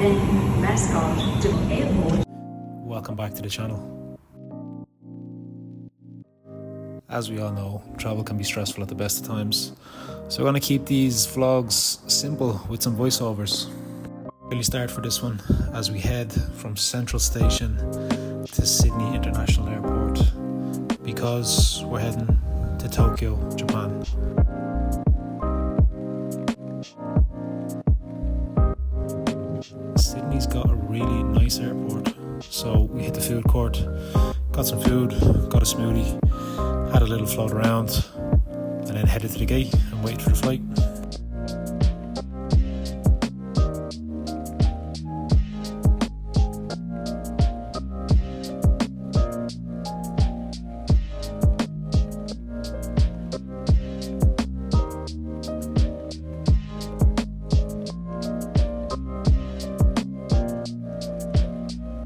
Then Mascot to airport. Welcome back to the channel. As we all know, travel can be stressful at the best of times, so we're going to keep these vlogs simple with some voiceovers. Really start for this one as we head from Central Station to Sydney International Airport because we're heading to Tokyo, Japan. Sydney's got a really nice airport, so we hit the food court, got some food, got a smoothie, had a little float around, and then headed to the gate and waited for the flight.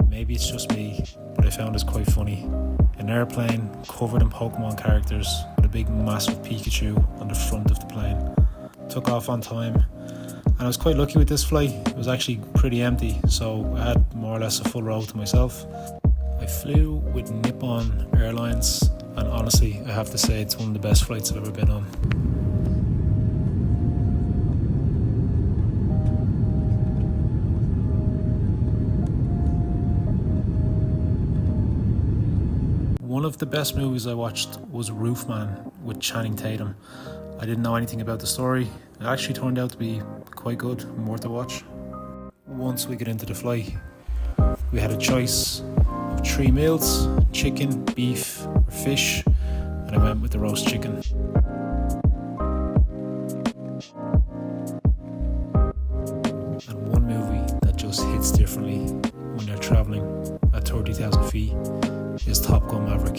Maybe it's just me, but I found this quite funny. An airplane covered in Pokemon characters with a big massive Pikachu on the front of the plane. Took off on time, and I was quite lucky with this flight. It was actually pretty empty, so I had more or less a full row to myself. I flew with Nippon Airlines, and honestly I have to say it's one of the best flights I've ever been on. One of the best movies I watched was Roofman with Channing Tatum. I didn't know anything about the story. It actually turned out to be quite good and worth a watch. Once we get into the flight, we had a choice of 3 meals: chicken, beef or fish, and I went with the roast chicken. And one movie that just hits differently when you're travelling at 30,000 feet is Top Gun Maverick.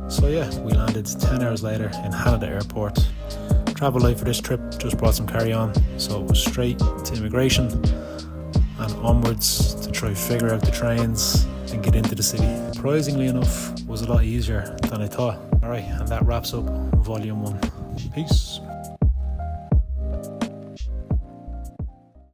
So yeah, we landed 10 hours later in Haneda Airport. Travel light for this trip, just brought some carry-on, so it was straight to immigration and onwards to try figure out the trains and get into the city. Surprisingly enough, was a lot easier than I thought. Alright, and that wraps up Volume 1. Peace.